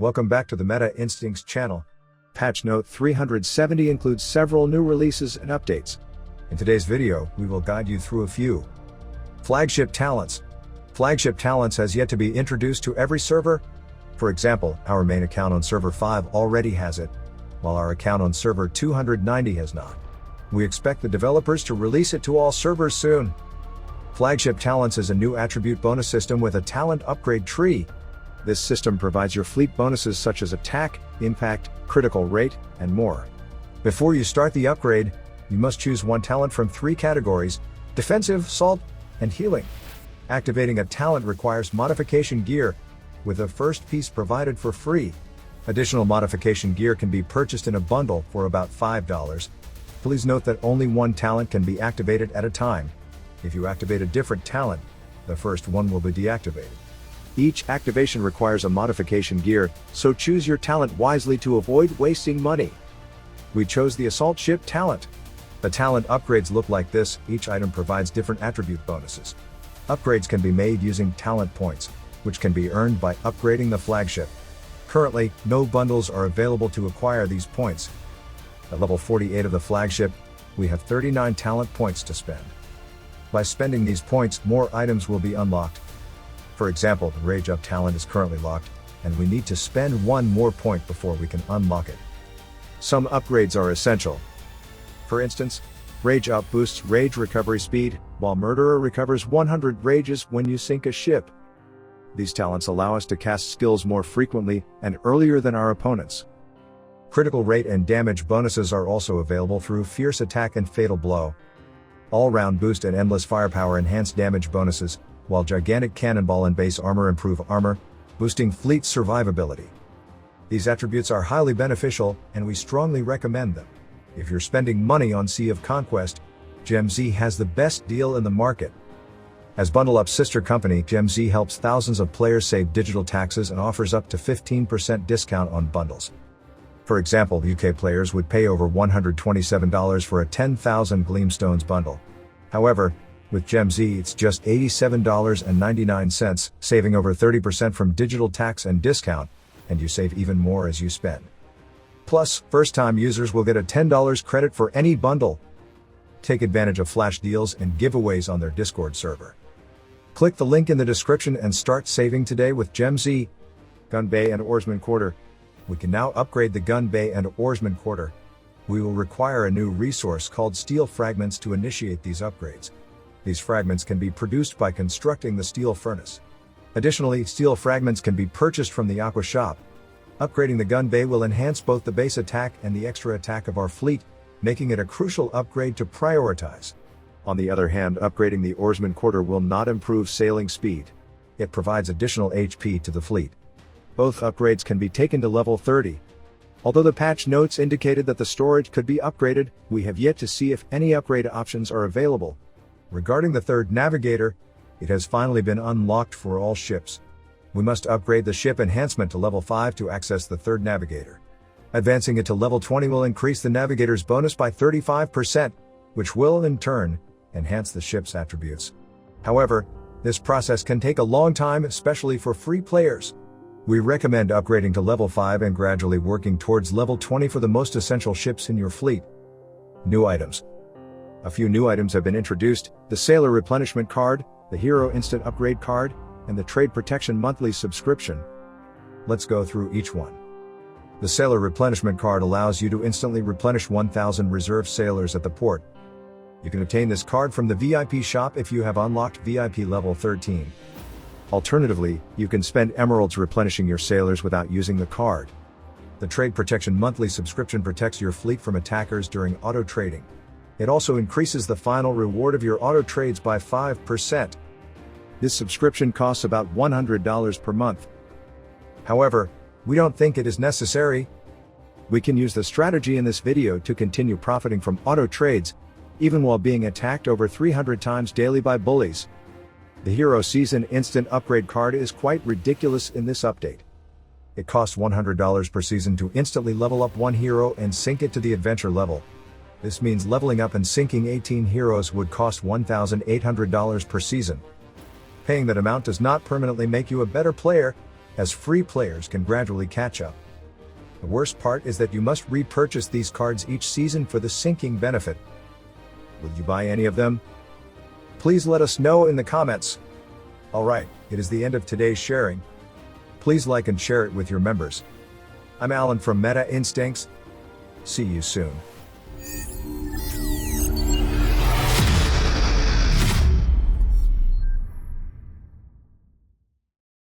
Welcome back to the Meta Instincts channel. Patch Note 370 includes several new releases and updates. In today's video, we will guide you through a few. Flagship Talents. Flagship Talents has yet to be introduced to every server. For example, our main account on server 5 already has it, while our account on server 290 has not. We expect the developers to release it to all servers soon. Flagship Talents is a new attribute bonus system with a talent upgrade tree. This system provides your fleet bonuses such as attack, impact, critical rate, and more. Before you start the upgrade, you must choose one talent from 3 categories: defensive, assault, and healing. Activating a talent requires modification gear, with the first piece provided for free. Additional modification gear can be purchased in a bundle for about $5. Please note that only one talent can be activated at a time. If you activate a different talent, the first one will be deactivated. Each activation requires a modification gear, so choose your talent wisely to avoid wasting money. We chose the assault ship talent. The talent upgrades look like this. Each item provides different attribute bonuses. Upgrades can be made using talent points, which can be earned by upgrading the flagship. Currently, no bundles are available to acquire these points. At level 48 of the flagship, we have 39 talent points to spend. By spending these points, more items will be unlocked. For example, the Rage Up talent is currently locked, and we need to spend one more point before we can unlock it. Some upgrades are essential. For instance, Rage Up boosts rage recovery speed, while Murderer recovers 100 rages when you sink a ship. These talents allow us to cast skills more frequently and earlier than our opponents. Critical rate and damage bonuses are also available through Fierce Attack and Fatal Blow. All-round boost and endless firepower enhance damage bonuses, while Gigantic Cannonball and Base Armor improve armor, boosting fleet survivability. These attributes are highly beneficial, and we strongly recommend them. If you're spending money on Sea of Conquest, GemZ has the best deal in the market. As Bundle Up's sister company, GemZ helps thousands of players save digital taxes and offers up to 15% discount on bundles. For example, UK players would pay over $127 for a 10,000 Gleamstones bundle. However, with GemZ it's just $87.99, saving over 30% from digital tax and discount, and you save even more as you spend. Plus, first-time users will get a $10 credit for any bundle. Take advantage of flash deals and giveaways on their Discord server. Click the link in the description and start saving today with GemZ. Gun Bay and Oarsman Quarter. We can now upgrade the Gun Bay and Oarsman Quarter. We will require a new resource called Steel Fragments to initiate these upgrades. These fragments can be produced by constructing the steel furnace. Additionally, steel fragments can be purchased from the Aqua Shop. Upgrading the Gun Bay will enhance both the base attack and the extra attack of our fleet, making it a crucial upgrade to prioritize. On the other hand, upgrading the Oarsman Quarter will not improve sailing speed. It provides additional HP to the fleet. Both upgrades can be taken to level 30. Although the patch notes indicated that the storage could be upgraded, we have yet to see if any upgrade options are available. Regarding the third Navigator, it has finally been unlocked for all ships. We must upgrade the ship enhancement to level 5 to access the third Navigator. Advancing it to level 20 will increase the Navigator's bonus by 35%, which will, in turn, enhance the ship's attributes. However, this process can take a long time, especially for free players. We recommend upgrading to level 5 and gradually working towards level 20 for the most essential ships in your fleet. New items. A few new items have been introduced: the Sailor Replenishment Card, the Hero Instant Upgrade Card, and the Trade Protection Monthly Subscription. Let's go through each one. The Sailor Replenishment Card allows you to instantly replenish 1,000 reserve sailors at the port. You can obtain this card from the VIP shop if you have unlocked VIP level 13. Alternatively, you can spend emeralds replenishing your sailors without using the card. The Trade Protection Monthly Subscription protects your fleet from attackers during auto trading. It also increases the final reward of your auto trades by 5%. This subscription costs about $100 per month. However, we don't think it is necessary. We can use the strategy in this video to continue profiting from auto trades, even while being attacked over 300 times daily by bullies. The Hero Season Instant Upgrade Card is quite ridiculous in this update. It costs $100 per season to instantly level up one hero and sync it to the adventure level. This means leveling up and syncing 18 heroes would cost $1,800 per season. Paying that amount does not permanently make you a better player. as free players can gradually catch up. The worst part is that you must repurchase these cards each season for the sinking benefit. Will you buy any of them? Please let us know in the comments. Alright, it is the end of today's sharing. Please like and share it with your members. I'm Alan from Meta Instincts. See you soon.